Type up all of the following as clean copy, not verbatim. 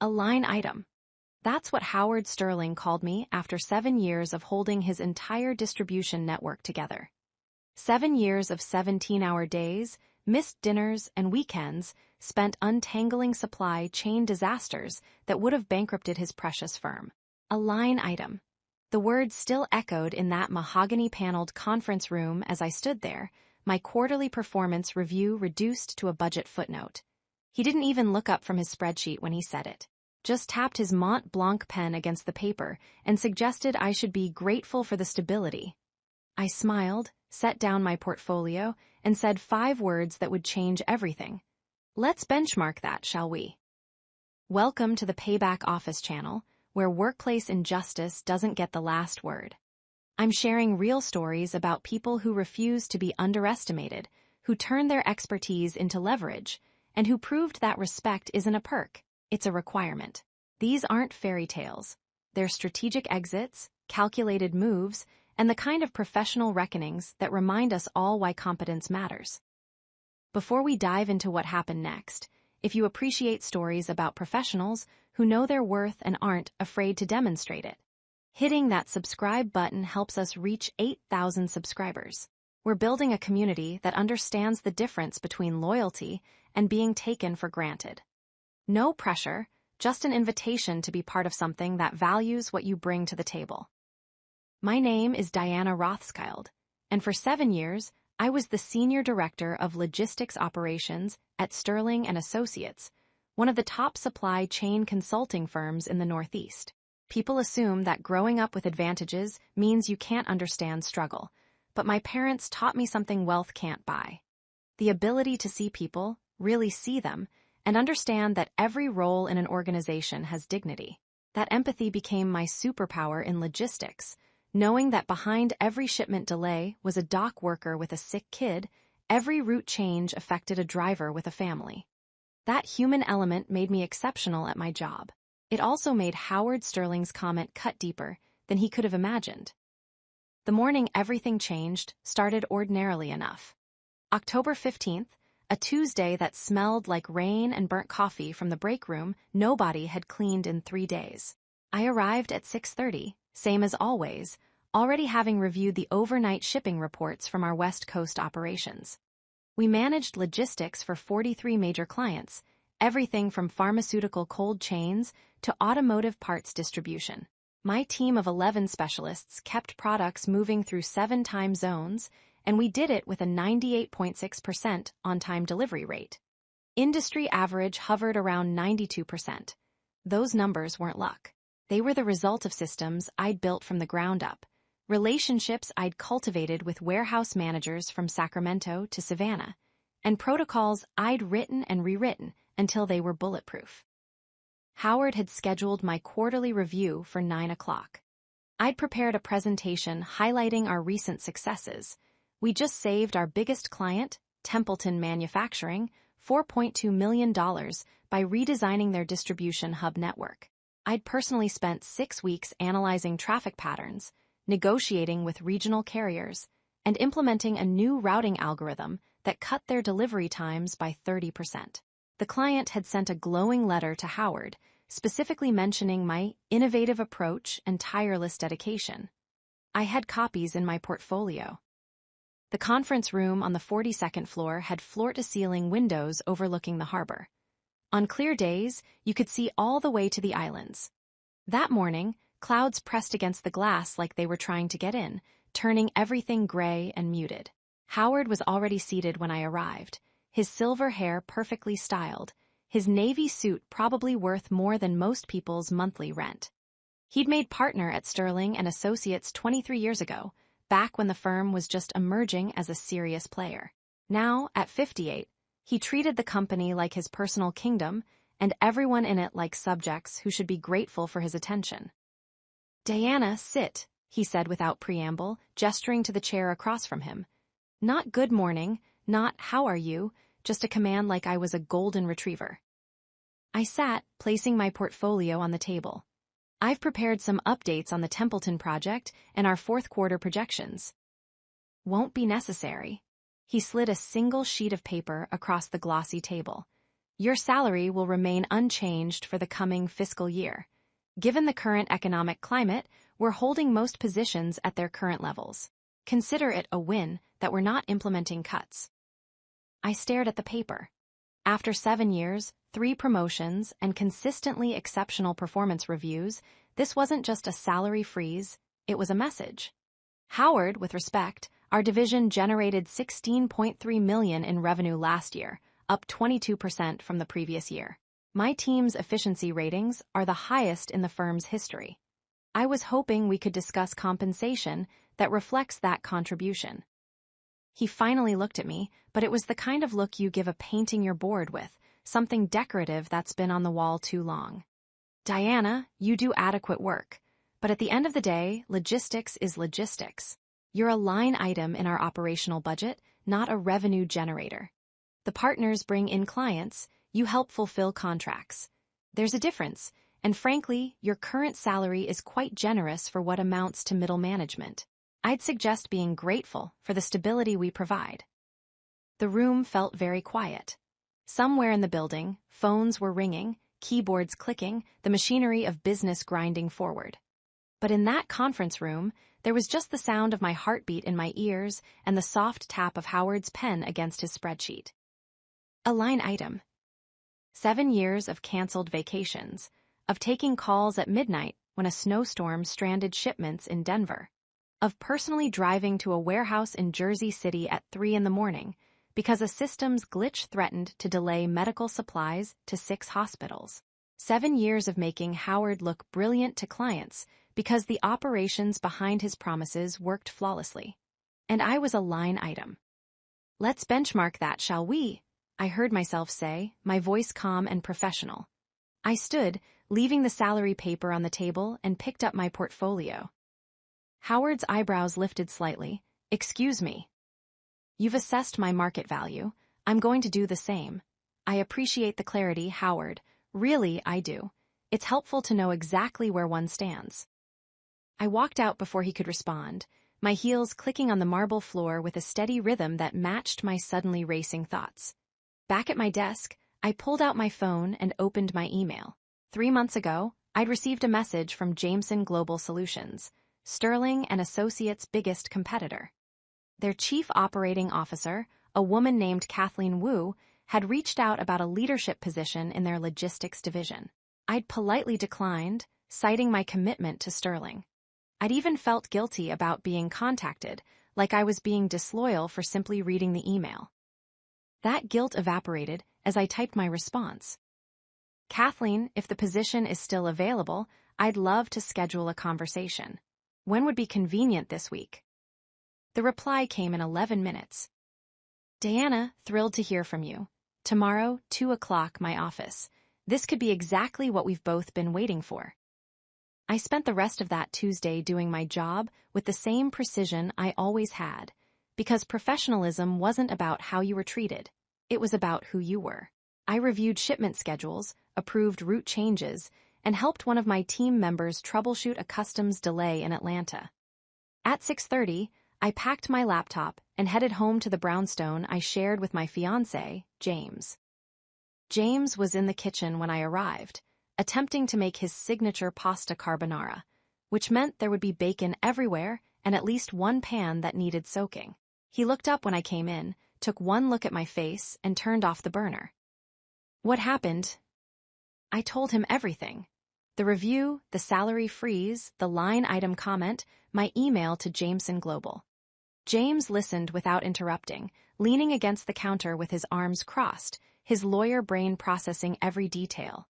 A line item. That's what Howard Sterling called me after 7 years of holding his entire distribution network together. 7 years of 17-hour days, missed dinners, and weekends spent untangling supply chain disasters that would have bankrupted his precious firm. A line item. The words still echoed in that mahogany-paneled conference room as I stood there, my quarterly performance review reduced to a budget footnote. He didn't even look up from his spreadsheet when he said it. Just tapped his Mont Blanc pen against the paper and suggested I should be grateful for the stability. I smiled, set down my portfolio, and said 5 words that would change everything. Let's benchmark that, shall we? Welcome to the Payback Office channel, where workplace injustice doesn't get the last word. I'm sharing real stories about people who refuse to be underestimated, who turn their expertise into leverage, and who proved that respect isn't a perk, it's a requirement. These aren't fairy tales. They're strategic exits, calculated moves, and the kind of professional reckonings that remind us all why competence matters. Before we dive into what happened next, if you appreciate stories about professionals who know their worth and aren't afraid to demonstrate it, hitting that subscribe button helps us reach 8,000 subscribers. We're building a community that understands the difference between loyalty and being taken for granted. No pressure, just an invitation to be part of something that values what you bring to the table. My name is Diana Rothschild, and for 7 years, I was the Senior Director of Logistics Operations at Sterling & Associates, one of the top supply chain consulting firms in the Northeast. People assume that growing up with advantages means you can't understand struggle, but my parents taught me something wealth can't buy. The ability to see people, really see them, and understand that every role in an organization has dignity. That empathy became my superpower in logistics, knowing that behind every shipment delay was a dock worker with a sick kid, every route change affected a driver with a family. That human element made me exceptional at my job. It also made Howard Sterling's comment cut deeper than he could have imagined. The morning everything changed started ordinarily enough. October 15th, a Tuesday that smelled like rain and burnt coffee from the break room nobody had cleaned in 3 days. I arrived at 6:30, same as always, already having reviewed the overnight shipping reports from our West Coast operations. We managed logistics for 43 major clients, everything from pharmaceutical cold chains to automotive parts distribution. My team of 11 specialists kept products moving through 7 time zones, and we did it with a 98.6% on-time delivery rate. Industry average hovered around 92%. Those numbers weren't luck. They were the result of systems I'd built from the ground up, relationships I'd cultivated with warehouse managers from Sacramento to Savannah, and protocols I'd written and rewritten until they were bulletproof. Howard had scheduled my quarterly review for 9 o'clock. I'd prepared a presentation highlighting our recent successes. We just saved our biggest client, Templeton Manufacturing, $4.2 million by redesigning their distribution hub network. I'd personally spent 6 weeks analyzing traffic patterns, negotiating with regional carriers, and implementing a new routing algorithm that cut their delivery times by 30%. The client had sent a glowing letter to Howard, specifically mentioning my innovative approach and tireless dedication. I had copies in my portfolio. The conference room on the 42nd floor had floor-to-ceiling windows overlooking the harbor. On clear days, you could see all the way to the islands. That morning, clouds pressed against the glass like they were trying to get in, turning everything gray and muted. Howard was already seated when I arrived, his silver hair perfectly styled, his navy suit probably worth more than most people's monthly rent. He'd made partner at Sterling & Associates 23 years ago, back when the firm was just emerging as a serious player. Now, at 58, he treated the company like his personal kingdom and everyone in it like subjects who should be grateful for his attention. "Diana, sit," he said without preamble, gesturing to the chair across from him. Not "good morning," not "how are you," just a command like I was a golden retriever. I sat, placing my portfolio on the table. I've prepared some updates on the Templeton project and our fourth quarter projections. Won't be necessary. He slid a single sheet of paper across the glossy table. Your salary will remain unchanged for the coming fiscal year. Given the current economic climate, we're holding most positions at their current levels. Consider it a win that we're not implementing cuts. I stared at the paper. After 7 years, 3 promotions, and consistently exceptional performance reviews, this wasn't just a salary freeze, it was a message. Howard, with respect, our division generated $16.3 million in revenue last year, up 22% from the previous year. My team's efficiency ratings are the highest in the firm's history. I was hoping we could discuss compensation that reflects that contribution. He finally looked at me, but it was the kind of look you give a painting you're bored with, something decorative that's been on the wall too long. Diana, you do adequate work, but at the end of the day, logistics is logistics. You're a line item in our operational budget, not a revenue generator. The partners bring in clients, you help fulfill contracts. There's a difference, and frankly, your current salary is quite generous for what amounts to middle management. I'd suggest being grateful for the stability we provide. The room felt very quiet. Somewhere in the building, phones were ringing, keyboards clicking, the machinery of business grinding forward. But in that conference room, there was just the sound of my heartbeat in my ears and the soft tap of Howard's pen against his spreadsheet. A line item. 7 years of canceled vacations, of taking calls at midnight when a snowstorm stranded shipments in Denver, of personally driving to a warehouse in Jersey City at 3 a.m. because a systems glitch threatened to delay medical supplies to 6 hospitals. 7 years of making Howard look brilliant to clients because the operations behind his promises worked flawlessly. And I was a line item. Let's benchmark that, shall we? I heard myself say, my voice calm and professional. I stood, leaving the salary paper on the table, and picked up my portfolio. Howard's eyebrows lifted slightly. Excuse me. You've assessed my market value. I'm going to do the same. I appreciate the clarity, Howard. Really, I do. It's helpful to know exactly where one stands. I walked out before he could respond, my heels clicking on the marble floor with a steady rhythm that matched my suddenly racing thoughts. Back at my desk, I pulled out my phone and opened my email. 3 months ago, I'd received a message from Jameson Global Solutions, Sterling and Associates' biggest competitor. Their chief operating officer, a woman named Kathleen Wu, had reached out about a leadership position in their logistics division. I'd politely declined, citing my commitment to Sterling. I'd even felt guilty about being contacted, like I was being disloyal for simply reading the email. That guilt evaporated as I typed my response. Kathleen, if the position is still available, I'd love to schedule a conversation. When would be convenient this week? The reply came in 11 minutes. Diana, thrilled to hear from you. Tomorrow, 2 o'clock, my office. This could be exactly what we've both been waiting for. I spent the rest of that Tuesday doing my job with the same precision I always had, because professionalism wasn't about how you were treated, it was about who you were. I reviewed shipment schedules, approved route changes, and helped one of my team members troubleshoot a customs delay in Atlanta. At 6:30, I packed my laptop and headed home to the brownstone I shared with my fiancé, James. James was in the kitchen when I arrived, attempting to make his signature pasta carbonara, which meant there would be bacon everywhere and at least one pan that needed soaking. He looked up when I came in, took one look at my face, and turned off the burner. What happened? I told him everything. The review, the salary freeze, the line item comment, my email to Jameson Global. James listened without interrupting, leaning against the counter with his arms crossed, his lawyer brain processing every detail.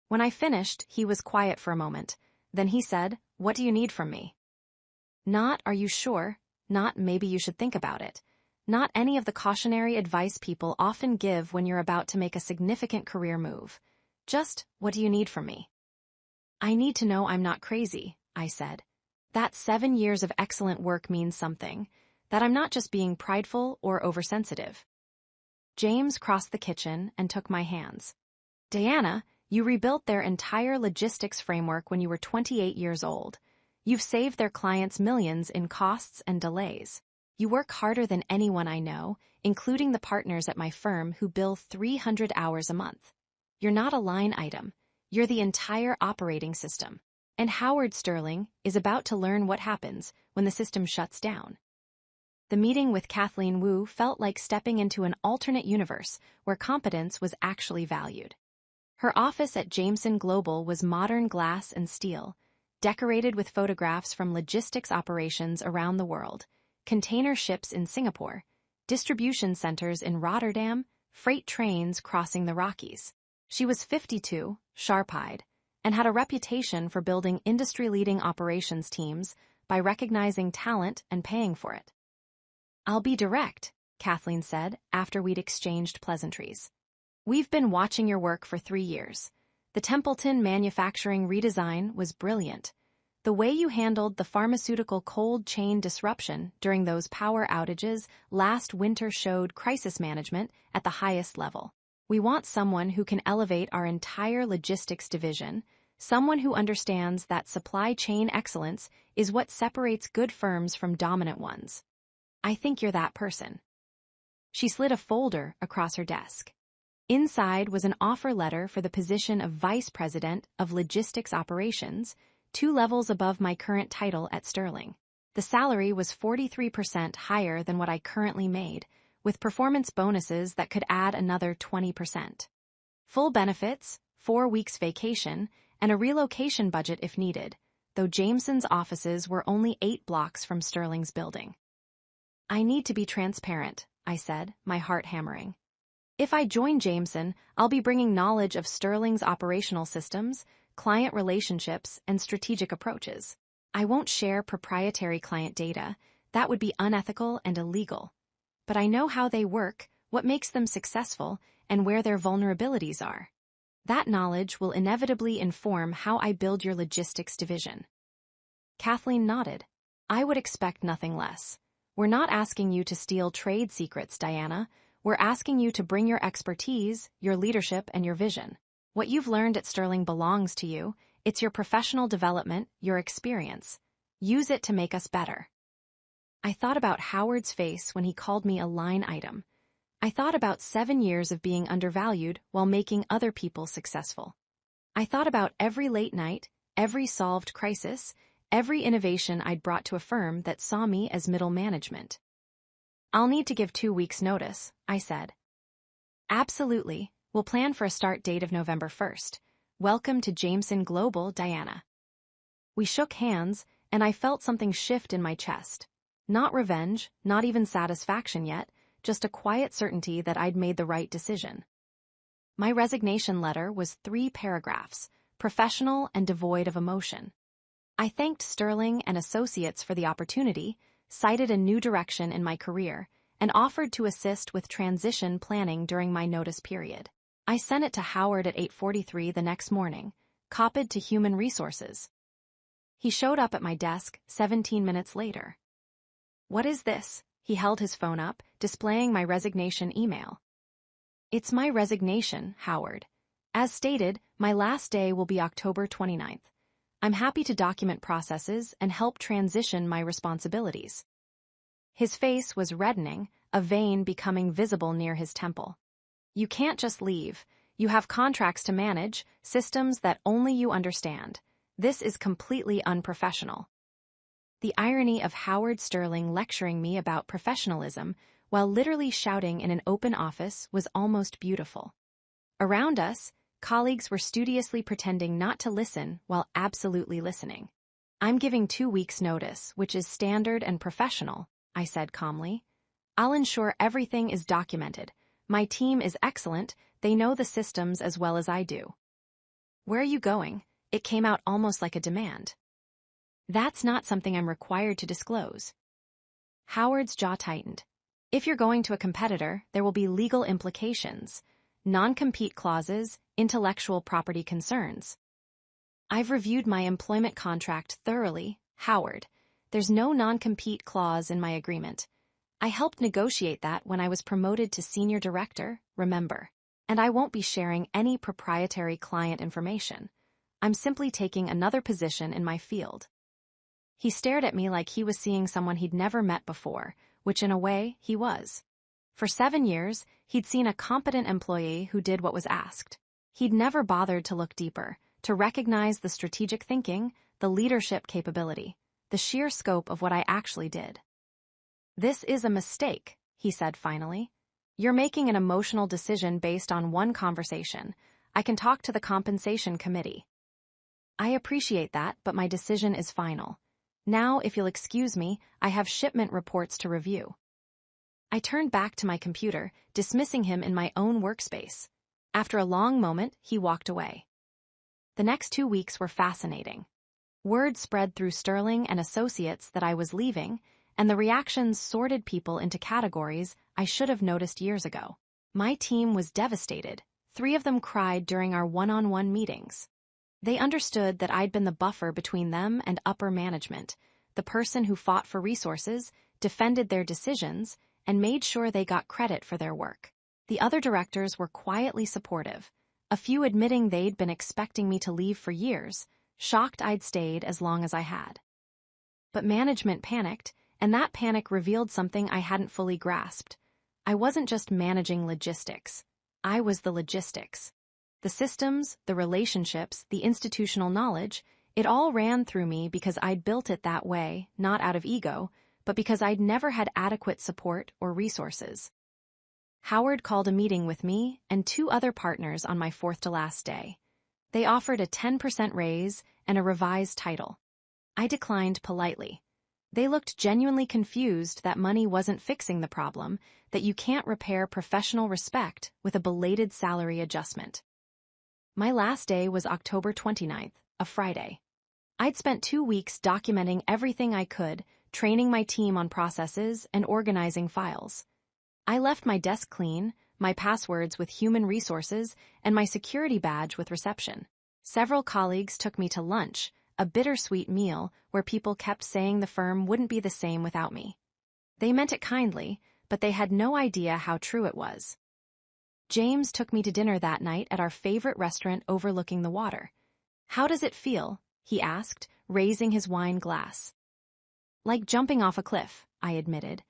When I finished, he was quiet for a moment. Then he said, "What do you need from me?" Not, "Are you sure?" Not, "Maybe you should think about it." Not any of the cautionary advice people often give when you're about to make a significant career move. Just, "What do you need from me?" I need to know I'm not crazy, I said. That 7 years of excellent work means something, that I'm not just being prideful or oversensitive. James crossed the kitchen and took my hands. Diana, you rebuilt their entire logistics framework when you were 28 years old. You've saved their clients millions in costs and delays. You work harder than anyone I know, including the partners at my firm who bill 300 hours a month. You're not a line item. You're the entire operating system. And Howard Sterling is about to learn what happens when the system shuts down. The meeting with Kathleen Wu felt like stepping into an alternate universe where competence was actually valued. Her office at Jameson Global was modern glass and steel, decorated with photographs from logistics operations around the world, container ships in Singapore, distribution centers in Rotterdam, freight trains crossing the Rockies. She was 52, sharp-eyed, and had a reputation for building industry-leading operations teams by recognizing talent and paying for it. "I'll be direct," Kathleen said after we'd exchanged pleasantries. "We've been watching your work for 3 years. The Templeton manufacturing redesign was brilliant. The way you handled the pharmaceutical cold chain disruption during those power outages last winter showed crisis management at the highest level. We want someone who can elevate our entire logistics division, someone who understands that supply chain excellence is what separates good firms from dominant ones. I think you're that person." She slid a folder across her desk. Inside was an offer letter for the position of Vice President of Logistics Operations, 2 levels above my current title at Sterling. The salary was 43% higher than what I currently made, with performance bonuses that could add another 20%. Full benefits, 4 weeks vacation, and a relocation budget if needed, though Jameson's offices were only 8 blocks from Sterling's building. "I need to be transparent," I said, my heart hammering. "If I join Jameson, I'll be bringing knowledge of Sterling's operational systems, client relationships, and strategic approaches. I won't share proprietary client data. That would be unethical and illegal. But I know how they work, what makes them successful, and where their vulnerabilities are. That knowledge will inevitably inform how I build your logistics division." Kathleen nodded. "I would expect nothing less. We're not asking you to steal trade secrets, Diana. We're asking you to bring your expertise, your leadership, and your vision. What you've learned at Sterling belongs to you. It's your professional development, your experience. Use it to make us better." I thought about Howard's face when he called me a line item. I thought about 7 years of being undervalued while making other people successful. I thought about every late night, every solved crisis, every innovation I'd brought to a firm that saw me as middle management. "I'll need to give 2 weeks' notice," I said. "Absolutely. We'll plan for a start date of November 1st. Welcome to Jameson Global, Diana." We shook hands, and I felt something shift in my chest. Not revenge, not even satisfaction yet, just a quiet certainty that I'd made the right decision. My resignation letter was 3 paragraphs, professional and devoid of emotion. I thanked Sterling and Associates for the opportunity, cited a new direction in my career, and offered to assist with transition planning during my notice period. I sent it to Howard at 8:43 the next morning, copied to Human Resources. He showed up at my desk 17 minutes later. "What is this?" He held his phone up, displaying my resignation email. "It's my resignation, Howard. As stated, my last day will be October 29th. I'm happy to document processes and help transition my responsibilities." His face was reddening, a vein becoming visible near his temple. "You can't just leave. You have contracts to manage, systems that only you understand. This is completely unprofessional." The irony of Howard Sterling lecturing me about professionalism while literally shouting in an open office was almost beautiful. Around us, colleagues were studiously pretending not to listen while absolutely listening. "I'm giving 2 weeks' notice, which is standard and professional," I said calmly. "I'll ensure everything is documented. My team is excellent. They know the systems as well as I do." "Where are you going?" It came out almost like a demand. "That's not something I'm required to disclose." Howard's jaw tightened. "If you're going to a competitor, there will be legal implications, non-compete clauses, intellectual property concerns." "I've reviewed my employment contract thoroughly, Howard. There's no non-compete clause in my agreement. I helped negotiate that when I was promoted to senior director, remember. And I won't be sharing any proprietary client information. I'm simply taking another position in my field." He stared at me like he was seeing someone he'd never met before, which in a way, he was. For 7 years, he'd seen a competent employee who did what was asked. He'd never bothered to look deeper, to recognize the strategic thinking, the leadership capability, the sheer scope of what I actually did. "This is a mistake," he said finally. "You're making an emotional decision based on one conversation. I can talk to the compensation committee." "I appreciate that, but my decision is final. Now, if you'll excuse me, I have shipment reports to review." I turned back to my computer, dismissing him in my own workspace. After a long moment, he walked away. The next 2 weeks were fascinating. Word spread through Sterling and Associates that I was leaving, and the reactions sorted people into categories I should have noticed years ago. My team was devastated. 3 of them cried during our one-on-one meetings. They understood that I'd been the buffer between them and upper management, the person who fought for resources, defended their decisions, and made sure they got credit for their work. The other directors were quietly supportive, a few admitting they'd been expecting me to leave for years, shocked I'd stayed as long as I had. But management panicked, and that panic revealed something I hadn't fully grasped. I wasn't just managing logistics. I was the logistics. The systems, the relationships, the institutional knowledge, it all ran through me because I'd built it that way, not out of ego, but because I'd never had adequate support or resources. Howard called a meeting with me and 2 other partners on my 4th-to-last day. They offered a 10% raise and a revised title. I declined politely. They looked genuinely confused that money wasn't fixing the problem, that you can't repair professional respect with a belated salary adjustment. My last day was October 29th, a Friday. I'd spent 2 weeks documenting everything I could, training my team on processes and organizing files. I left my desk clean, my passwords with human resources, and my security badge with reception. Several colleagues took me to lunch, a bittersweet meal where people kept saying the firm wouldn't be the same without me. They meant it kindly, but they had no idea how true it was. James took me to dinner that night at our favorite restaurant overlooking the water. "How does it feel?" he asked, raising his wine glass. "Like jumping off a cliff," I admitted.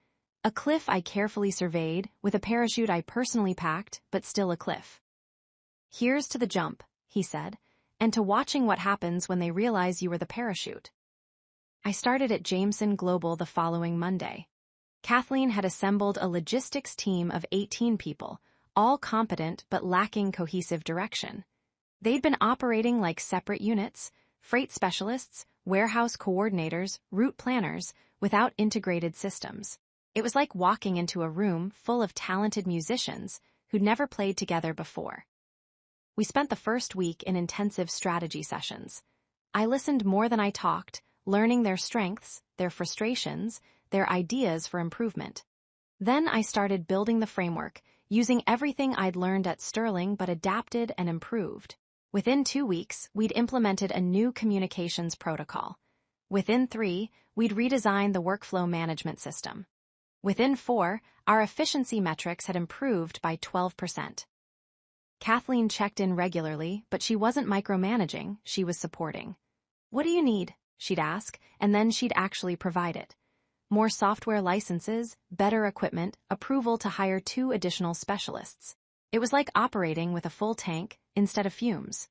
A cliff I carefully surveyed, with a parachute I personally packed, but still a cliff. "Here's to the jump," he said, "and to watching what happens when they realize you were the parachute." I started at Jameson Global the following Monday. Kathleen had assembled a logistics team of 18 people, all competent but lacking cohesive direction. They'd been operating like separate units, freight specialists, warehouse coordinators, route planners, without integrated systems. It was like walking into a room full of talented musicians who'd never played together before. We spent the first week in intensive strategy sessions. I listened more than I talked, learning their strengths, their frustrations, their ideas for improvement. Then I started building the framework, using everything I'd learned at Sterling but adapted and improved. Within 2 weeks, we'd implemented a new communications protocol. Within 3, we'd redesigned the workflow management system. Within 4, our efficiency metrics had improved by 12%. Kathleen checked in regularly, but she wasn't micromanaging, she was supporting. "What do you need?" she'd ask, and then she'd actually provide it. More software licenses, better equipment, approval to hire 2 additional specialists. It was like operating with a full tank instead of fumes.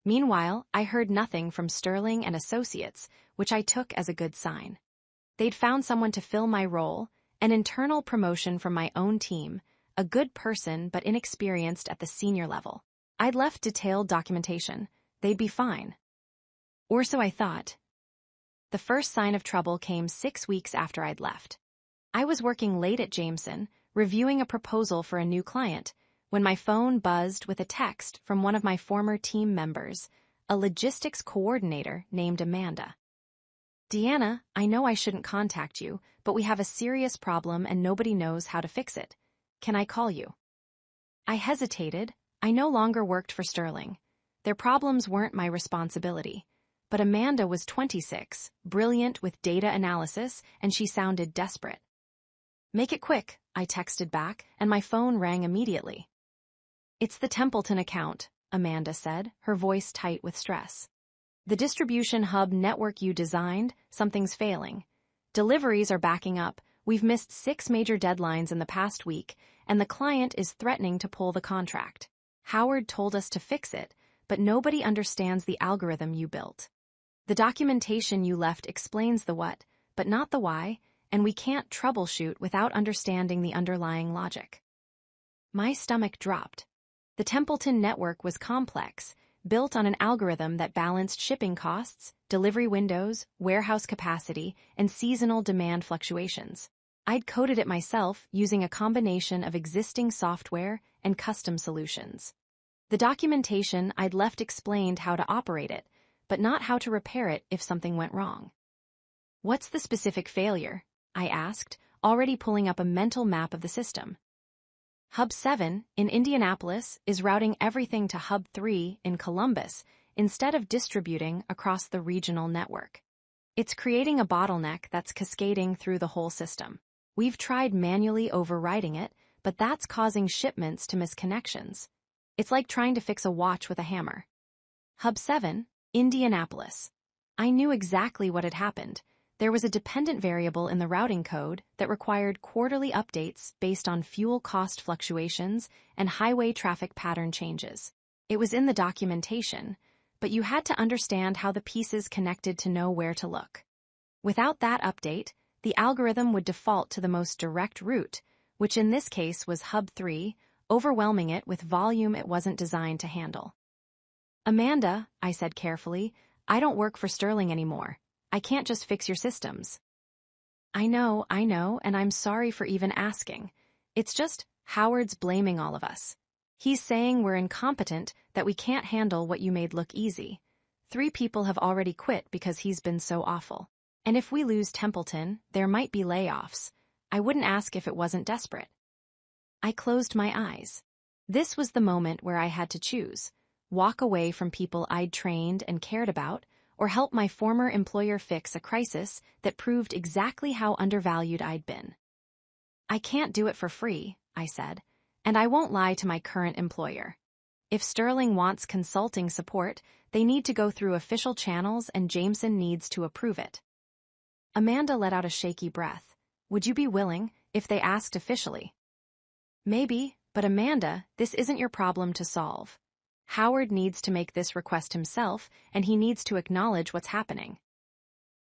Meanwhile, I heard nothing from Sterling and Associates, which I took as a good sign. They'd found someone to fill my role, an internal promotion from my own team, a good person but inexperienced at the senior level. I'd left detailed documentation. They'd be fine. Or so I thought. The first sign of trouble came 6 weeks after I'd left. I was working late at Jameson, reviewing a proposal for a new client, when my phone buzzed with a text from one of my former team members, a logistics coordinator named Amanda. "Deanna, I know I shouldn't contact you, but we have a serious problem and nobody knows how to fix it. Can I call you?" I hesitated. I no longer worked for Sterling. Their problems weren't my responsibility. But Amanda was 26, brilliant with data analysis, and she sounded desperate. "Make it quick," I texted back, and my phone rang immediately. "It's the Templeton account," Amanda said, her voice tight with stress. "The distribution hub network you designed, something's failing. Deliveries are backing up. We've missed 6 major deadlines in the past week, and the client is threatening to pull the contract. Howard told us to fix it, but nobody understands the algorithm you built. The documentation you left explains the what, but not the why, and we can't troubleshoot without understanding the underlying logic. My stomach dropped. The Templeton network was complex, built on an algorithm that balanced shipping costs, delivery windows, warehouse capacity, and seasonal demand fluctuations. I'd coded it myself using a combination of existing software and custom solutions. The documentation I'd left explained how to operate it, but not how to repair it if something went wrong. What's the specific failure? I asked, already pulling up a mental map of the system. Hub 7 in Indianapolis is routing everything to Hub 3 in Columbus instead of distributing across the regional network. It's creating a bottleneck that's cascading through the whole system. We've tried manually overriding it, but that's causing shipments to miss connections. It's like trying to fix a watch with a hammer. Hub 7, Indianapolis. I knew exactly what had happened. There was a dependent variable in the routing code that required quarterly updates based on fuel cost fluctuations and highway traffic pattern changes. It was in the documentation, but you had to understand how the pieces connected to know where to look. Without that update, the algorithm would default to the most direct route, which in this case was Hub 3, overwhelming it with volume it wasn't designed to handle. Amanda, I said carefully, I don't work for Sterling anymore. I can't just fix your systems. I know, and I'm sorry for even asking. It's just Howard's blaming all of us. He's saying we're incompetent, that we can't handle what you made look easy. 3 people have already quit because he's been so awful. And if we lose Templeton, there might be layoffs. I wouldn't ask if it wasn't desperate. I closed my eyes. This was the moment where I had to choose. Walk away from people I'd trained and cared about, or help my former employer fix a crisis that proved exactly how undervalued I'd been. I can't do it for free, I said, and I won't lie to my current employer. If Sterling wants consulting support, they need to go through official channels and Jameson needs to approve it. Amanda let out a shaky breath. Would you be willing, if they asked officially? Maybe, but Amanda, this isn't your problem to solve. Howard needs to make this request himself, and he needs to acknowledge what's happening.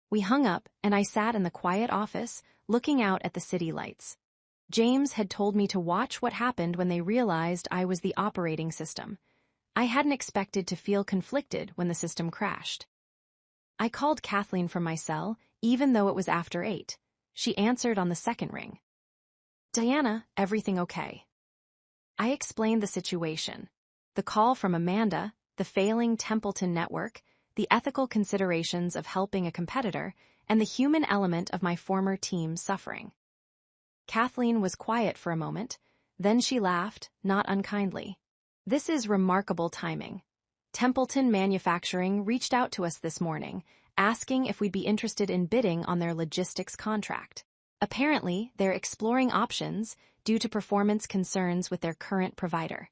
We hung up, and I sat in the quiet office, looking out at the city lights. James had told me to watch what happened when they realized I was the operating system. I hadn't expected to feel conflicted when the system crashed. I called Kathleen from my cell, even though it was after 8. She answered on the second ring. Diana, everything okay? I explained the situation. The call from Amanda, the failing Templeton network, the ethical considerations of helping a competitor, and the human element of my former team suffering. Kathleen was quiet for a moment, then she laughed, not unkindly. This is remarkable timing. Templeton Manufacturing reached out to us this morning, asking if we'd be interested in bidding on their logistics contract. Apparently, they're exploring options due to performance concerns with their current provider.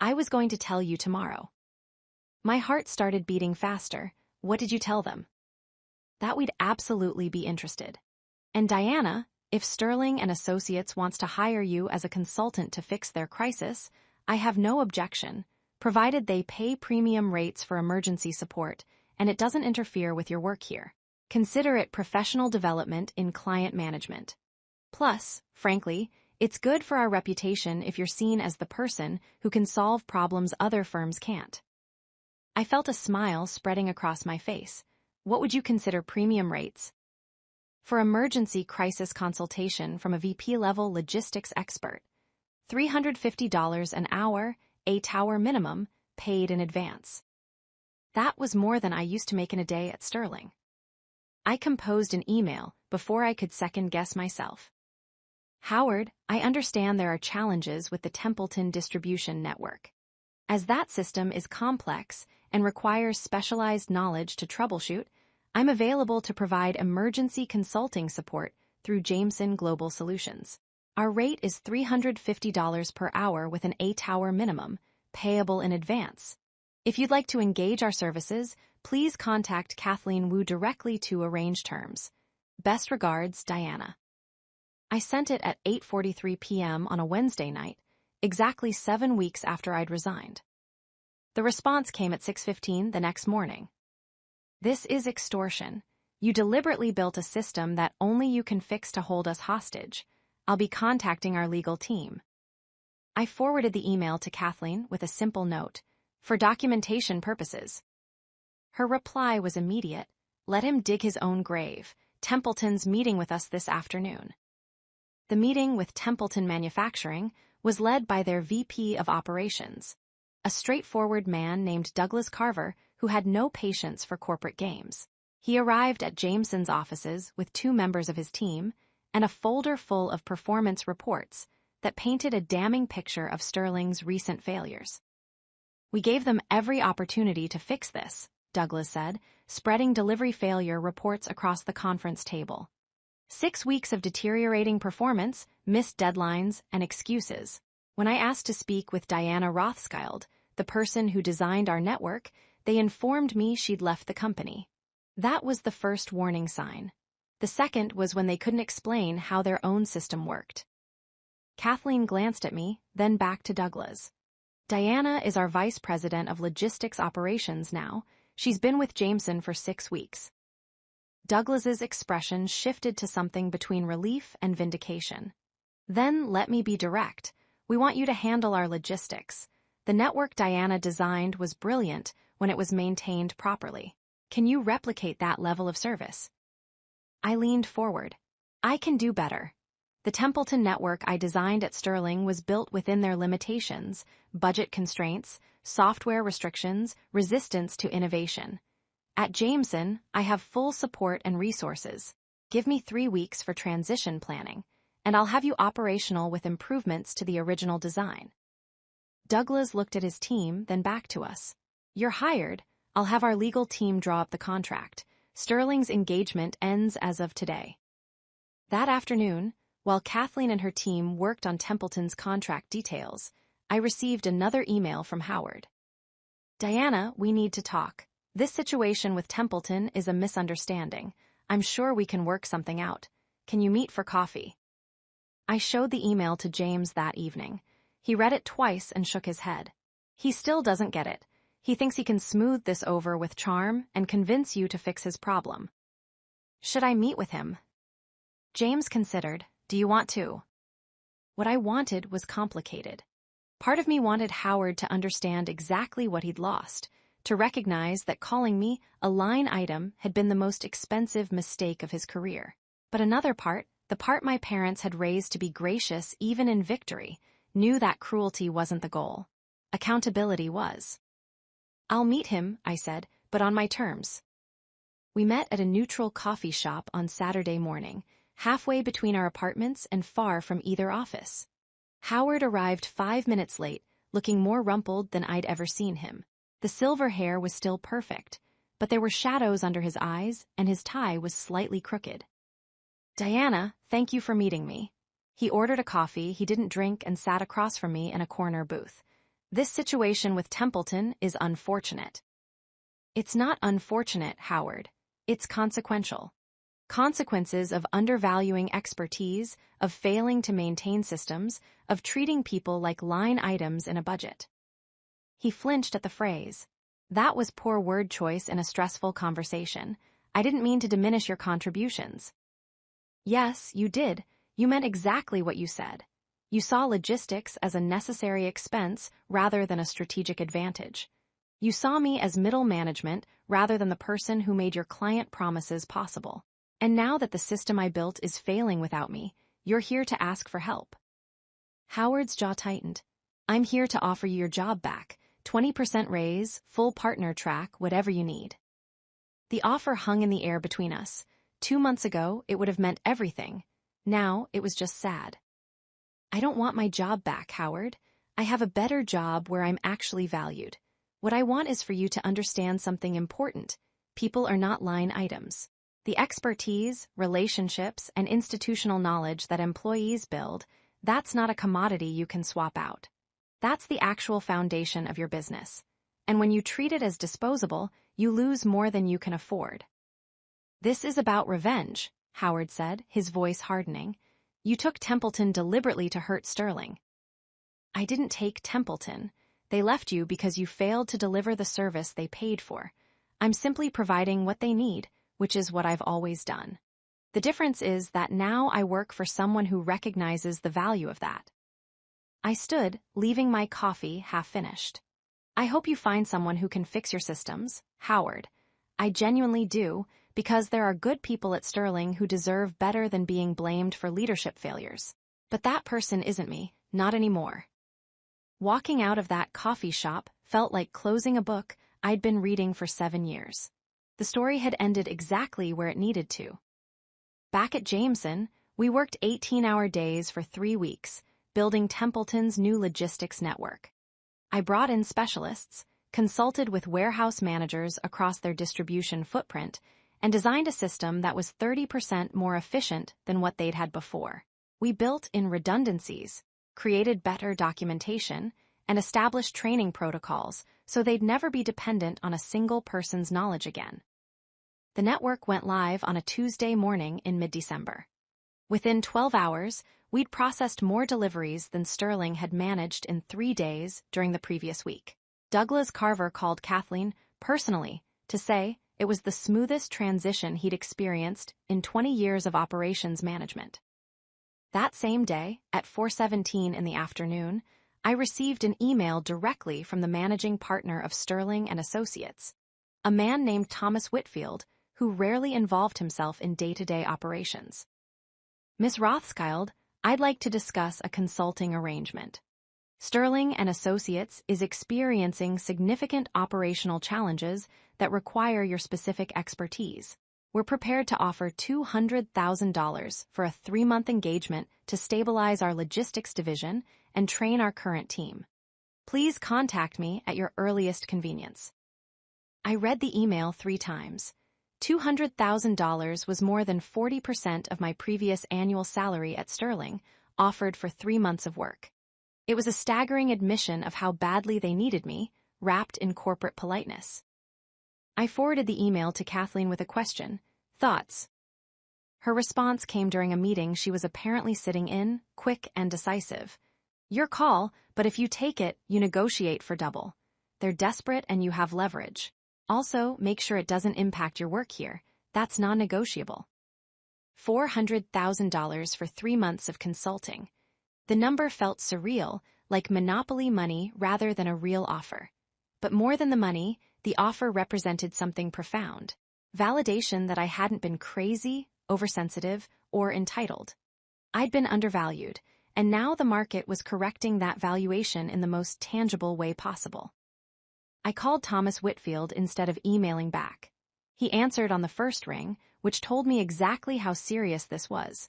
I was going to tell you tomorrow. My heart started beating faster. What did you tell them? That we'd absolutely be interested. And Diana, if Sterling and Associates wants to hire you as a consultant to fix their crisis, I have no objection, provided they pay premium rates for emergency support and it doesn't interfere with your work here. Consider it professional development in client management. Plus, frankly, it's good for our reputation if you're seen as the person who can solve problems other firms can't. I felt a smile spreading across my face. What would you consider premium rates? For emergency crisis consultation from a VP-level logistics expert, $350 an hour, 8-hour minimum, paid in advance. That was more than I used to make in a day at Sterling. I composed an email before I could second-guess myself. Howard, I understand there are challenges with the Templeton distribution network. As that system is complex and requires specialized knowledge to troubleshoot, I'm available to provide emergency consulting support through Jameson Global Solutions. Our rate is $350 per hour with an 8-hour minimum, payable in advance. If you'd like to engage our services, please contact Kathleen Wu directly to arrange terms. Best regards, Diana. I sent it at 8:43 p.m. on a Wednesday night, exactly 7 weeks after I'd resigned. The response came at 6:15 the next morning. This is extortion. You deliberately built a system that only you can fix to hold us hostage. I'll be contacting our legal team. I forwarded the email to Kathleen with a simple note, for documentation purposes. Her reply was immediate. Let him dig his own grave. Templeton's meeting with us this afternoon. The meeting with Templeton Manufacturing was led by their VP of Operations, a straightforward man named Douglas Carver who had no patience for corporate games. He arrived at Jameson's offices with 2 members of his team and a folder full of performance reports that painted a damning picture of Sterling's recent failures. We gave them every opportunity to fix this, Douglas said, spreading delivery failure reports across the conference table. 6 weeks of deteriorating performance, missed deadlines, and excuses. When I asked to speak with Diana Rothschild, the person who designed our network, they informed me she'd left the company. That was the first warning sign. The second was when they couldn't explain how their own system worked. Kathleen glanced at me, then back to Douglas. Diana is our vice president of logistics operations now. She's been with Jameson for 6 weeks. Douglas's expression shifted to something between relief and vindication. Then let me be direct. We want you to handle our logistics. The network Diana designed was brilliant when it was maintained properly. Can you replicate that level of service? I leaned forward. I can do better. The Templeton network I designed at Sterling was built within their limitations, budget constraints, software restrictions, resistance to innovation. At Jameson, I have full support and resources. Give me 3 weeks for transition planning, and I'll have you operational with improvements to the original design. Douglas looked at his team, then back to us. You're hired. I'll have our legal team draw up the contract. Sterling's engagement ends as of today. That afternoon, while Kathleen and her team worked on Templeton's contract details, I received another email from Howard. Diana, we need to talk. This situation with Templeton is a misunderstanding. I'm sure we can work something out. Can you meet for coffee? I showed the email to James that evening. He read it twice and shook his head. He still doesn't get it. He thinks he can smooth this over with charm and convince you to fix his problem. Should I meet with him? James considered. Do you want to? What I wanted was complicated. Part of me wanted Howard to understand exactly what he'd lost, to recognize that calling me a line item had been the most expensive mistake of his career. But another part, the part my parents had raised to be gracious even in victory, knew that cruelty wasn't the goal. Accountability was. I'll meet him, I said, but on my terms. We met at a neutral coffee shop on Saturday morning, halfway between our apartments and far from either office. Howard arrived 5 minutes late, looking more rumpled than I'd ever seen him. The silver hair was still perfect, but there were shadows under his eyes and his tie was slightly crooked. Diana, thank you for meeting me. He ordered a coffee he didn't drink and sat across from me in a corner booth. This situation with Templeton is unfortunate. It's not unfortunate, Howard. It's consequential. Consequences of undervaluing expertise, of failing to maintain systems, of treating people like line items in a budget. He flinched at the phrase. That was poor word choice in a stressful conversation. I didn't mean to diminish your contributions. Yes, you did. You meant exactly what you said. You saw logistics as a necessary expense rather than a strategic advantage. You saw me as middle management rather than the person who made your client promises possible. And now that the system I built is failing without me, you're here to ask for help. Howard's jaw tightened. I'm here to offer you your job back, 20% raise, full partner track, whatever you need. The offer hung in the air between us. 2 months ago, it would have meant everything. Now, it was just sad. I don't want my job back, Howard. I have a better job where I'm actually valued. What I want is for you to understand something important. People are not line items. The expertise, relationships, and institutional knowledge that employees build, that's not a commodity you can swap out. That's the actual foundation of your business. And when you treat it as disposable, you lose more than you can afford. This is about revenge, Howard said, his voice hardening. You took Templeton deliberately to hurt Sterling. I didn't take Templeton. They left you because you failed to deliver the service they paid for. I'm simply providing what they need, which is what I've always done. The difference is that now I work for someone who recognizes the value of that. I stood, leaving my coffee half-finished. I hope you find someone who can fix your systems, Howard. I genuinely do, because there are good people at Sterling who deserve better than being blamed for leadership failures. But that person isn't me, not anymore. Walking out of that coffee shop felt like closing a book I'd been reading for 7 years. The story had ended exactly where it needed to. Back at Jameson, we worked 18-hour days for 3 weeks, building Templeton's new logistics network. I brought in specialists, consulted with warehouse managers across their distribution footprint, and designed a system that was 30% more efficient than what they'd had before. We built in redundancies, created better documentation, and established training protocols so they'd never be dependent on a single person's knowledge again. The network went live on a Tuesday morning in mid-December. Within 12 hours, we'd processed more deliveries than Sterling had managed in 3 days during the previous week. Douglas Carver called Kathleen personally to say it was the smoothest transition he'd experienced in 20 years of operations management. That same day, at 4:17 in the afternoon, I received an email directly from the managing partner of Sterling and Associates, a man named Thomas Whitfield, who rarely involved himself in day-to-day operations. Miss Rothschild, I'd like to discuss a consulting arrangement. Sterling and Associates is experiencing significant operational challenges that require your specific expertise. We're prepared to offer $200,000 for a 3-month engagement to stabilize our logistics division and train our current team. Please contact me at your earliest convenience. I read the email 3 times. $200,000 was more than 40% of my previous annual salary at Sterling, offered for 3 months of work. It was a staggering admission of how badly they needed me, wrapped in corporate politeness. I forwarded the email to Kathleen with a question. Thoughts? Her response came during a meeting she was apparently sitting in, quick and decisive. Your call, but if you take it, you negotiate for double. They're desperate and you have leverage. Also, make sure it doesn't impact your work here. That's non-negotiable. $400,000 for 3 months of consulting. The number felt surreal, like monopoly money rather than a real offer. But more than the money, the offer represented something profound. Validation that I hadn't been crazy, oversensitive, or entitled. I'd been undervalued, and now the market was correcting that valuation in the most tangible way possible. I called Thomas Whitfield instead of emailing back. He answered on the first ring, which told me exactly how serious this was.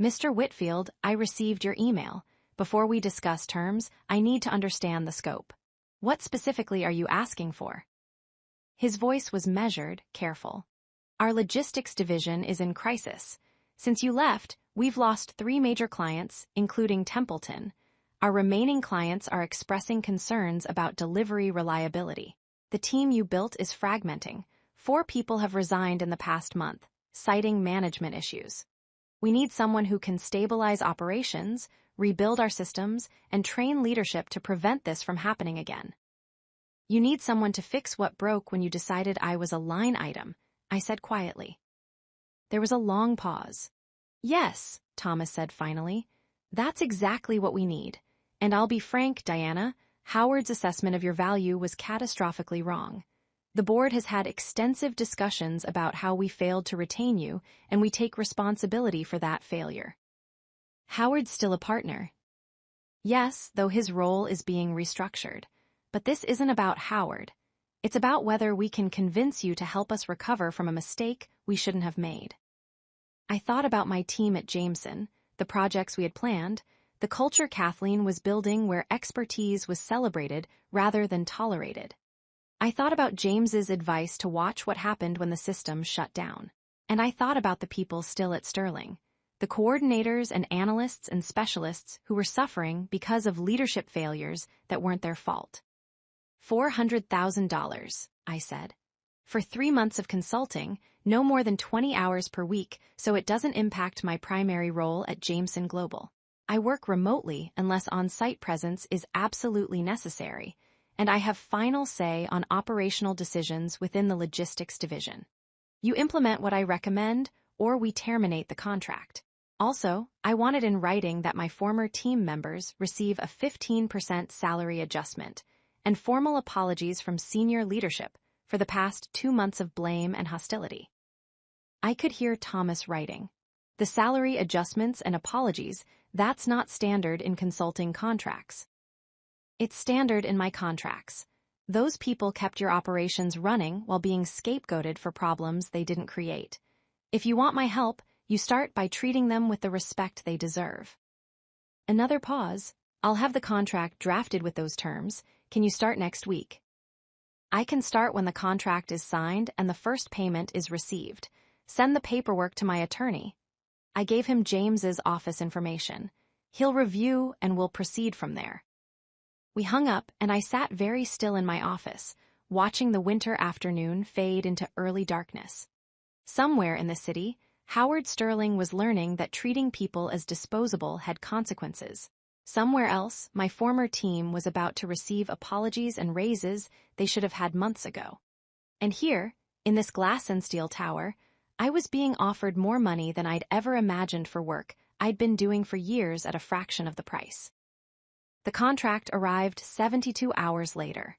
Mr. Whitfield, I received your email. Before we discuss terms, I need to understand the scope. What specifically are you asking for? His voice was measured, careful. Our logistics division is in crisis. Since you left, we've lost 3 major clients, including Templeton. Our remaining clients are expressing concerns about delivery reliability. The team you built is fragmenting. 4 people have resigned in the past month, citing management issues. We need someone who can stabilize operations, rebuild our systems, and train leadership to prevent this from happening again. You need someone to fix what broke when you decided I was a line item, I said quietly. There was a long pause. Yes, Thomas said finally. That's exactly what we need. And I'll be frank, Diana, Howard's assessment of your value was catastrophically wrong. The board has had extensive discussions about how we failed to retain you, and we take responsibility for that failure. Howard's still a partner. Yes, though his role is being restructured. But this isn't about Howard. It's about whether we can convince you to help us recover from a mistake we shouldn't have made. I thought about my team at Jameson, the projects we had planned, the culture Kathleen was building where expertise was celebrated rather than tolerated. I thought about James's advice to watch what happened when the system shut down. And I thought about the people still at Sterling, the coordinators and analysts and specialists who were suffering because of leadership failures that weren't their fault. $400,000, I said. For 3 months of consulting, no more than 20 hours per week, so it doesn't impact my primary role at Jameson Global. I work remotely unless on-site presence is absolutely necessary, and I have final say on operational decisions within the logistics division. You implement what I recommend, or we terminate the contract. Also, I wanted in writing that my former team members receive a 15% salary adjustment and formal apologies from senior leadership for the past 2 months of blame and hostility. I could hear Thomas writing. The salary adjustments and apologies, that's not standard in consulting contracts. It's standard in my contracts. Those people kept your operations running while being scapegoated for problems they didn't create. If you want my help, you start by treating them with the respect they deserve. Another pause. I'll have the contract drafted with those terms. Can you start next week? I can start when the contract is signed and the first payment is received. Send the paperwork to my attorney. I gave him James's office information. He'll review and we'll proceed from there. We hung up and I sat very still in my office, watching the winter afternoon fade into early darkness. Somewhere in the city, Howard Sterling was learning that treating people as disposable had consequences. Somewhere else, my former team was about to receive apologies and raises they should have had months ago. And here, in this glass and steel tower, I was being offered more money than I'd ever imagined for work I'd been doing for years at a fraction of the price. The contract arrived 72 hours later.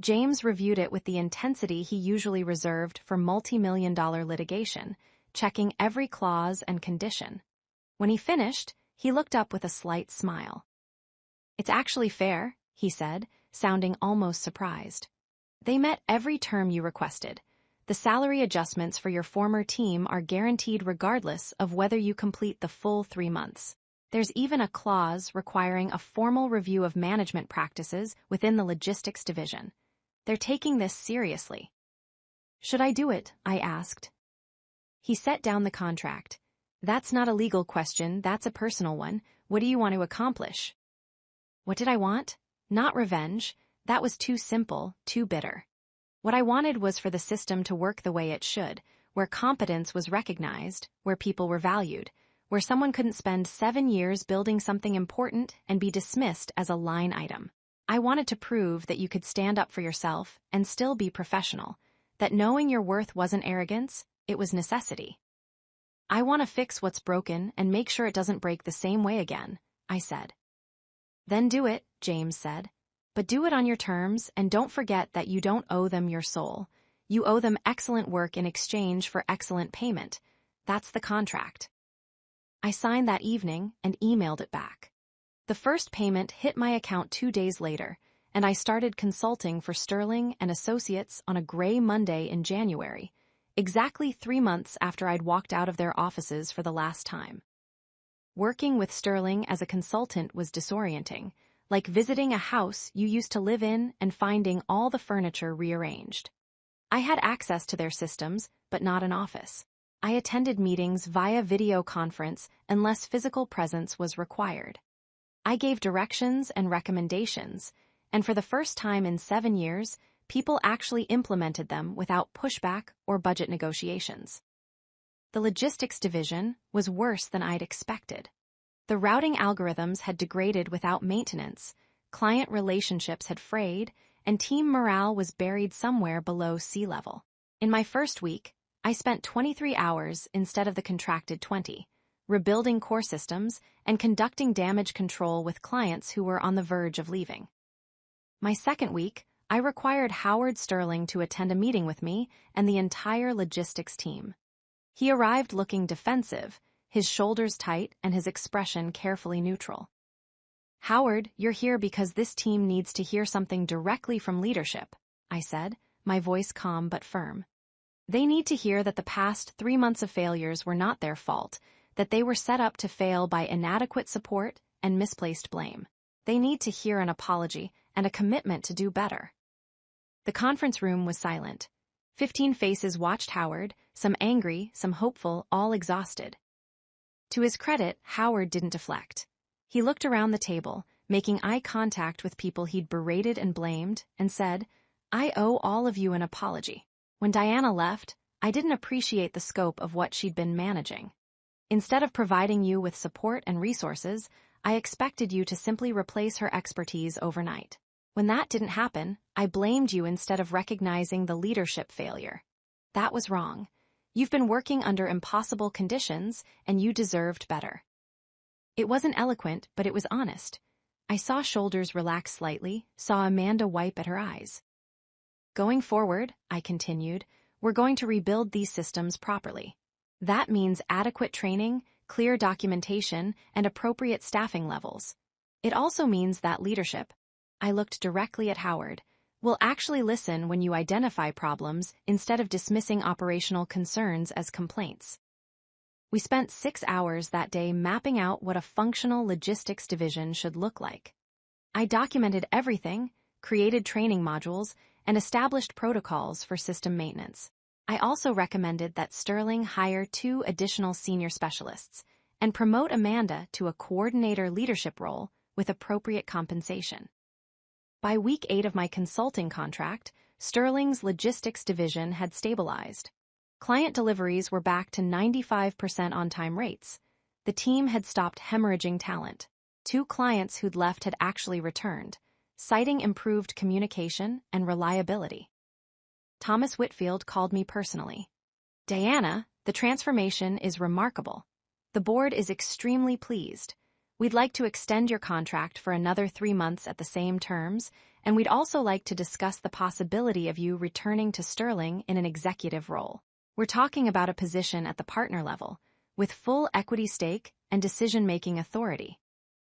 James reviewed it with the intensity he usually reserved for multi-million-dollar litigation, checking every clause and condition. When he finished, he looked up with a slight smile. "It's actually fair," he said, sounding almost surprised. "They met every term you requested. The salary adjustments for your former team are guaranteed regardless of whether you complete the full 3 months. There's even a clause requiring a formal review of management practices within the logistics division. They're taking this seriously." "Should I do it?" I asked. He set down the contract. "That's not a legal question, that's a personal one. What do you want to accomplish?" What did I want? Not revenge. That was too simple, too bitter. What I wanted was for the system to work the way it should, where competence was recognized, where people were valued, where someone couldn't spend 7 years building something important and be dismissed as a line item. I wanted to prove that you could stand up for yourself and still be professional, that knowing your worth wasn't arrogance, it was necessity. "I want to fix what's broken and make sure it doesn't break the same way again," I said. "Then do it," James said. "But do it on your terms, and don't forget that you don't owe them your soul. You owe them excellent work in exchange for excellent payment. That's the contract." I signed that evening and emailed it back. The first payment hit my account 2 days later, and I started consulting for Sterling and Associates on a gray Monday in January, exactly 3 months after I'd walked out of their offices for the last time. Working with Sterling as a consultant was disorienting, like visiting a house you used to live in and finding all the furniture rearranged. I had access to their systems, but not an office. I attended meetings via video conference unless physical presence was required. I gave directions and recommendations, and for the first time in 7 years, people actually implemented them without pushback or budget negotiations. The logistics division was worse than I'd expected. The routing algorithms had degraded without maintenance, client relationships had frayed, and team morale was buried somewhere below sea level. In my first week, I spent 23 hours instead of the contracted 20, rebuilding core systems and conducting damage control with clients who were on the verge of leaving. My second week, I required Howard Sterling to attend a meeting with me and the entire logistics team. He arrived looking defensive, his shoulders tight and his expression carefully neutral. "Howard, you're here because this team needs to hear something directly from leadership," I said, my voice calm but firm. "They need to hear that the past 3 months of failures were not their fault, that they were set up to fail by inadequate support and misplaced blame. They need to hear an apology and a commitment to do better." The conference room was silent. 15 faces watched Howard, some angry, some hopeful, all exhausted. To his credit, Howard didn't deflect. He looked around the table, making eye contact with people he'd berated and blamed, and said, "I owe all of you an apology. When Diana left, I didn't appreciate the scope of what she'd been managing. Instead of providing you with support and resources, I expected you to simply replace her expertise overnight. When that didn't happen, I blamed you instead of recognizing the leadership failure. That was wrong. You've been working under impossible conditions, and you deserved better. It wasn't eloquent, but it was honest. I saw shoulders relax slightly, saw Amanda wipe at her eyes. Going forward, I continued, we're going to rebuild these systems properly. That means adequate training, clear documentation, and appropriate staffing levels. It also means that leadership, I looked directly at Howard, will actually listen when you identify problems instead of dismissing operational concerns as complaints. We spent 6 hours that day mapping out what a functional logistics division should look like. I documented everything, created training modules, and established protocols for system maintenance. I also recommended that Sterling hire 2 additional senior specialists and promote Amanda to a coordinator leadership role with appropriate compensation. By week 8 of my consulting contract, Sterling's logistics division had stabilized. Client deliveries were back to 95% on-time rates. The team had stopped hemorrhaging talent. 2 clients who'd left had actually returned, citing improved communication and reliability. Thomas Whitfield called me personally. Diana, the transformation is remarkable. The board is extremely pleased. We'd like to extend your contract for another 3 months at the same terms, and we'd also like to discuss the possibility of you returning to Sterling in an executive role. We're talking about a position at the partner level, with full equity stake and decision-making authority.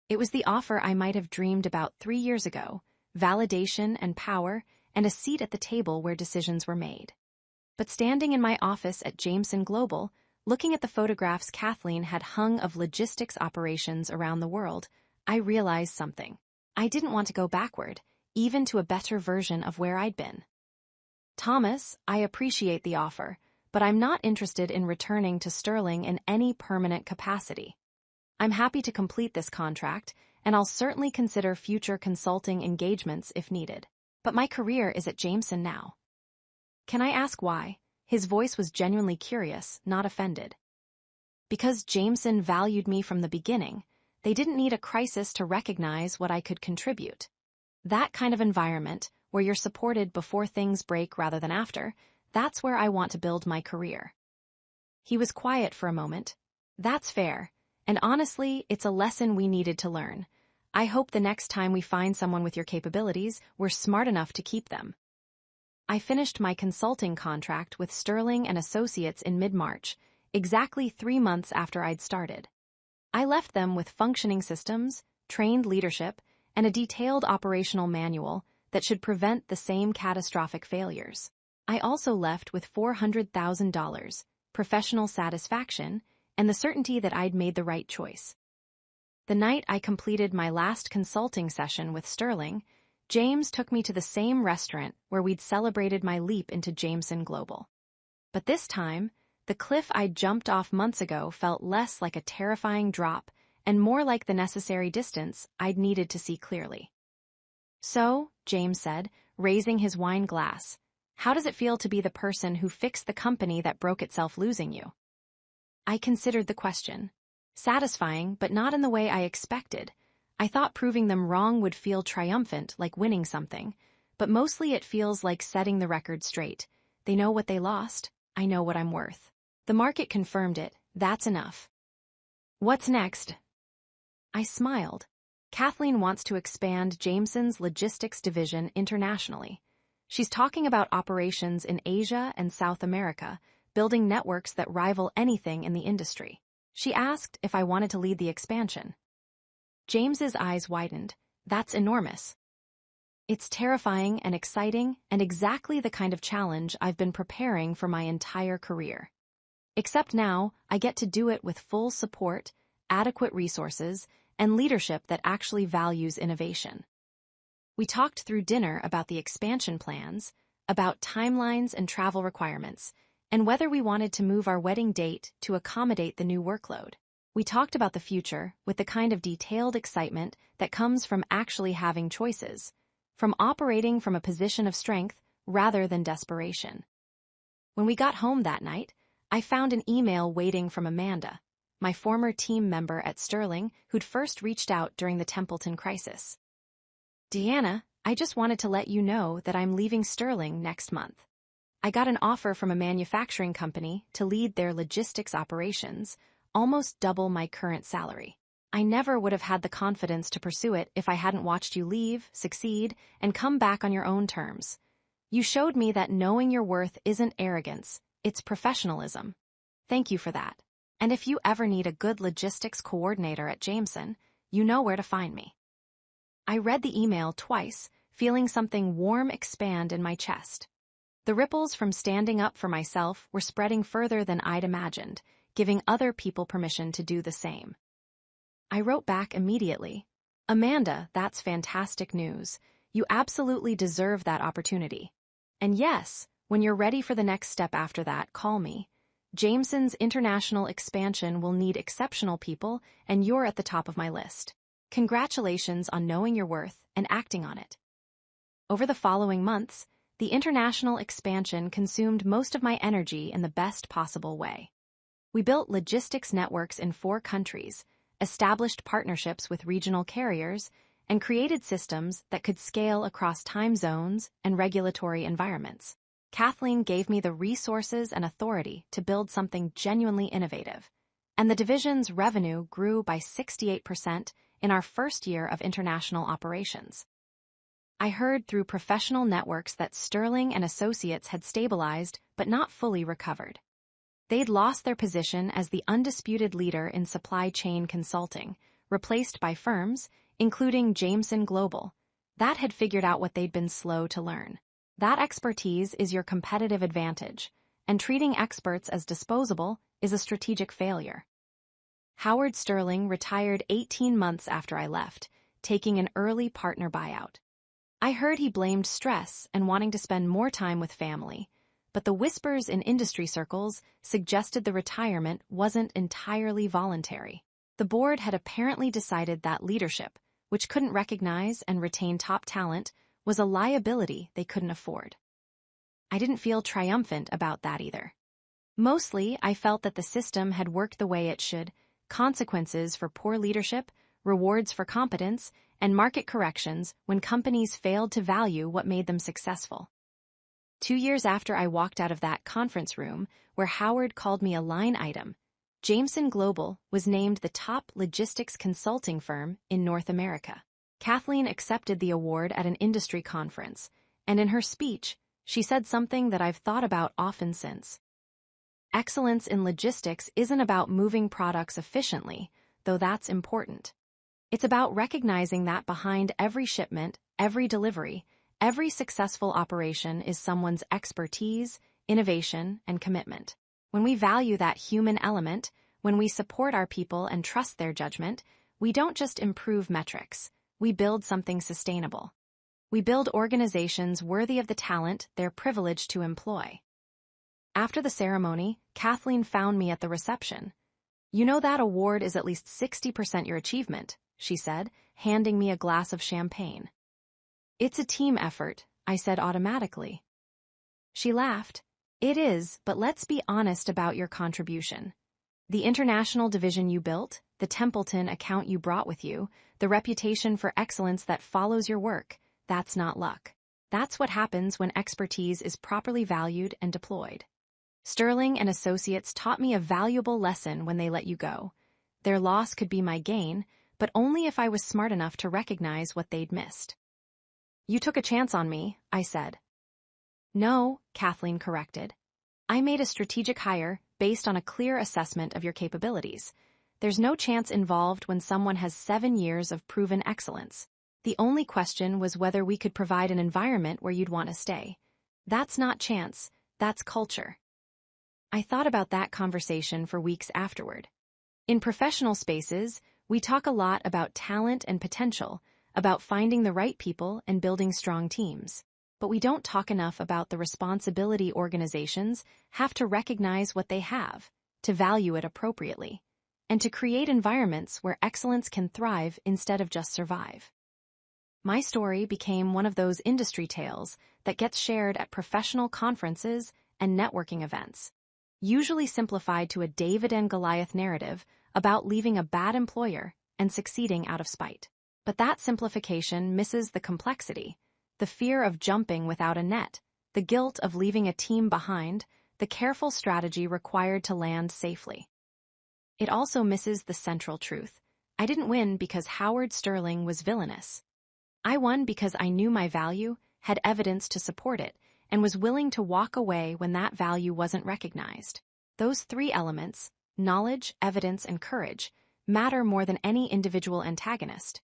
It was the offer I might have dreamed about 3 years ago, validation and power, and a seat at the table where decisions were made. But standing in my office at Jameson Global, looking at the photographs Kathleen had hung of logistics operations around the world, I realized something. I didn't want to go backward, even to a better version of where I'd been. Thomas, I appreciate the offer, but I'm not interested in returning to Sterling in any permanent capacity. I'm happy to complete this contract, and I'll certainly consider future consulting engagements if needed. But my career is at Jameson now. Can I ask why? His voice was genuinely curious, not offended. Because Jameson valued me from the beginning, they didn't need a crisis to recognize what I could contribute. That kind of environment, where you're supported before things break rather than after, that's where I want to build my career. He was quiet for a moment. That's fair, and honestly, it's a lesson we needed to learn. I hope the next time we find someone with your capabilities, we're smart enough to keep them. I finished my consulting contract with Sterling and Associates in mid-March, exactly 3 months after I'd started. I left them with functioning systems, trained leadership, and a detailed operational manual that should prevent the same catastrophic failures. I also left with $400,000, professional satisfaction, and the certainty that I'd made the right choice. The night I completed my last consulting session with Sterling, James took me to the same restaurant where we'd celebrated my leap into Jameson Global. But this time, the cliff I'd jumped off months ago felt less like a terrifying drop and more like the necessary distance I'd needed to see clearly. So, James said, raising his wine glass, how does it feel to be the person who fixed the company that broke itself losing you? I considered the question. Satisfying, but not in the way I expected. I thought proving them wrong would feel triumphant, like winning something, but mostly it feels like setting the record straight. They know what they lost. I know what I'm worth. The market confirmed it. That's enough. What's next? I smiled. Kathleen wants to expand Jameson's logistics division internationally. She's talking about operations in Asia and South America, building networks that rival anything in the industry. She asked if I wanted to lead the expansion. James's eyes widened. That's enormous. It's terrifying and exciting and exactly the kind of challenge I've been preparing for my entire career. Except now, I get to do it with full support, adequate resources, and leadership that actually values innovation. We talked through dinner about the expansion plans, about timelines and travel requirements, and whether we wanted to move our wedding date to accommodate the new workload. We talked about the future with the kind of detailed excitement that comes from actually having choices, from operating from a position of strength rather than desperation. When we got home that night, I found an email waiting from Amanda, my former team member at Sterling who'd first reached out during the Templeton crisis. "Deanna, I just wanted to let you know that I'm leaving Sterling next month. I got an offer from a manufacturing company to lead their logistics operations, almost double my current salary. I never would have had the confidence to pursue it if I hadn't watched you leave, succeed, and come back on your own terms. You showed me that knowing your worth isn't arrogance, it's professionalism. Thank you for that. And if you ever need a good logistics coordinator at Jameson, you know where to find me." I read the email twice, feeling something warm expand in my chest. The ripples from standing up for myself were spreading further than I'd imagined, giving other people permission to do the same. I wrote back immediately, "Amanda, that's fantastic news. You absolutely deserve that opportunity. And yes, when you're ready for the next step after that, call me. Jameson's international expansion will need exceptional people, and you're at the top of my list. Congratulations on knowing your worth and acting on it." Over the following months, the international expansion consumed most of my energy in the best possible way. We built logistics networks in 4 countries, established partnerships with regional carriers, and created systems that could scale across time zones and regulatory environments. Kathleen gave me the resources and authority to build something genuinely innovative, and the division's revenue grew by 68% in our first year of international operations. I heard through professional networks that Sterling and Associates had stabilized but not fully recovered. They'd lost their position as the undisputed leader in supply chain consulting, replaced by firms, including Jameson Global, that had figured out what they'd been slow to learn. That expertise is your competitive advantage, and treating experts as disposable is a strategic failure. Howard Sterling retired 18 months after I left, taking an early partner buyout. I heard he blamed stress and wanting to spend more time with family, but the whispers in industry circles suggested the retirement wasn't entirely voluntary. The board had apparently decided that leadership, which couldn't recognize and retain top talent, was a liability they couldn't afford. I didn't feel triumphant about that either. Mostly, I felt that the system had worked the way it should: consequences for poor leadership, rewards for competence, and market corrections when companies failed to value what made them successful. 2 years after I walked out of that conference room, where Howard called me a line item, Jameson Global was named the top logistics consulting firm in North America. Kathleen accepted the award at an industry conference, and in her speech, she said something that I've thought about often since. Excellence in logistics isn't about moving products efficiently, though that's important. It's about recognizing that behind every shipment, every delivery, every successful operation is someone's expertise, innovation, and commitment. When we value that human element, when we support our people and trust their judgment, we don't just improve metrics, we build something sustainable. We build organizations worthy of the talent they're privileged to employ. After the ceremony, Kathleen found me at the reception. "You know that award is at least 60% your achievement," she said, handing me a glass of champagne. "It's a team effort," I said automatically. She laughed. "It is, but let's be honest about your contribution. The international division you built, the Templeton account you brought with you, the reputation for excellence that follows your work, that's not luck. That's what happens when expertise is properly valued and deployed. Sterling and Associates taught me a valuable lesson when they let you go. Their loss could be my gain, but only if I was smart enough to recognize what they'd missed." "You took a chance on me," I said. "No," Kathleen corrected. "I made a strategic hire based on a clear assessment of your capabilities. There's no chance involved when someone has 7 years of proven excellence. The only question was whether we could provide an environment where you'd want to stay. That's not chance, that's culture." I thought about that conversation for weeks afterward. In professional spaces, we talk a lot about talent and potential, about finding the right people and building strong teams. But we don't talk enough about the responsibility organizations have to recognize what they have, to value it appropriately, and to create environments where excellence can thrive instead of just survive. My story became one of those industry tales that gets shared at professional conferences and networking events, usually simplified to a David and Goliath narrative about leaving a bad employer and succeeding out of spite. But that simplification misses the complexity, the fear of jumping without a net, the guilt of leaving a team behind, the careful strategy required to land safely. It also misses the central truth. I didn't win because Howard Sterling was villainous. I won because I knew my value, had evidence to support it, and was willing to walk away when that value wasn't recognized. Those three elements, knowledge, evidence, and courage, matter more than any individual antagonist.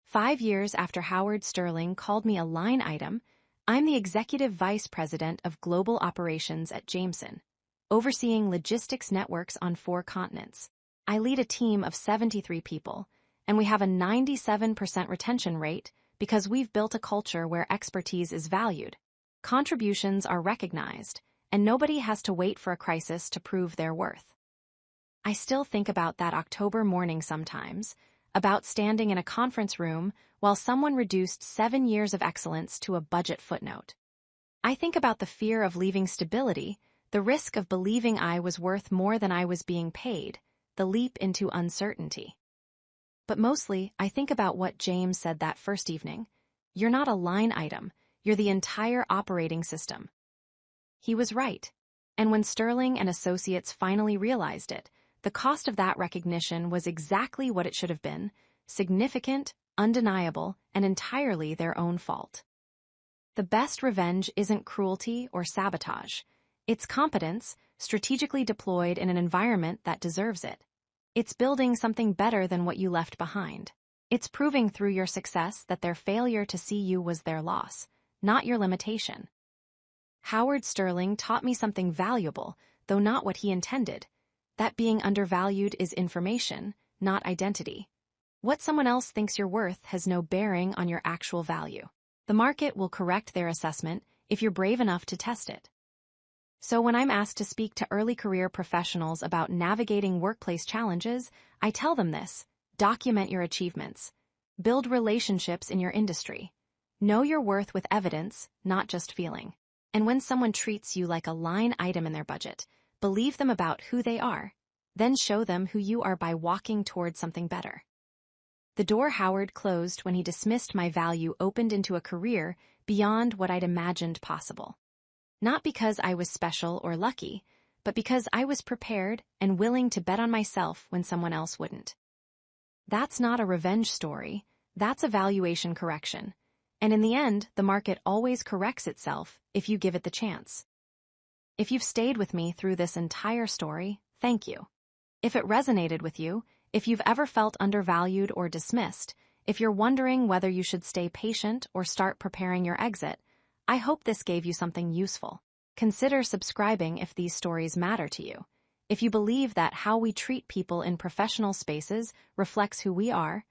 5 years after Howard Sterling called me a line item, I'm the Executive Vice President of Global Operations at Jameson, overseeing logistics networks on 4 continents. I lead a team of 73 people, and we have a 97% retention rate because we've built a culture where expertise is valued, contributions are recognized, and nobody has to wait for a crisis to prove their worth. I still think about that October morning sometimes, about standing in a conference room while someone reduced 7 years of excellence to a budget footnote. I think about the fear of leaving stability, the risk of believing I was worth more than I was being paid, the leap into uncertainty. But mostly, I think about what James said that first evening. You're not a line item, you're the entire operating system. He was right. And when Sterling and Associates finally realized it, the cost of that recognition was exactly what it should have been, significant, undeniable, and entirely their own fault. The best revenge isn't cruelty or sabotage. It's competence, strategically deployed in an environment that deserves it. It's building something better than what you left behind. It's proving through your success that their failure to see you was their loss, not your limitation. Howard Sterling taught me something valuable, though not what he intended. That being undervalued is information, not identity. What someone else thinks you're worth has no bearing on your actual value. The market will correct their assessment if you're brave enough to test it. So when I'm asked to speak to early career professionals about navigating workplace challenges, I tell them this: document your achievements. Build relationships in your industry. Know your worth with evidence, not just feeling. And when someone treats you like a line item in their budget, believe them about who they are. Then show them who you are by walking toward something better. The door Howard closed when he dismissed my value opened into a career beyond what I'd imagined possible. Not because I was special or lucky, but because I was prepared and willing to bet on myself when someone else wouldn't. That's not a revenge story, that's a valuation correction. And in the end, the market always corrects itself if you give it the chance. If you've stayed with me through this entire story, thank you. If it resonated with you, if you've ever felt undervalued or dismissed, if you're wondering whether you should stay patient or start preparing your exit, I hope this gave you something useful. Consider subscribing if these stories matter to you. If you believe that how we treat people in professional spaces reflects who we are,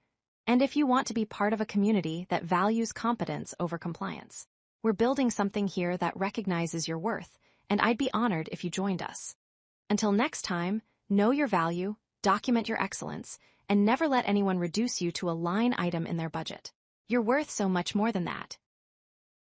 and if you want to be part of a community that values competence over compliance. We're building something here that recognizes your worth, and I'd be honored if you joined us. Until next time, know your value, document your excellence, and never let anyone reduce you to a line item in their budget. You're worth so much more than that.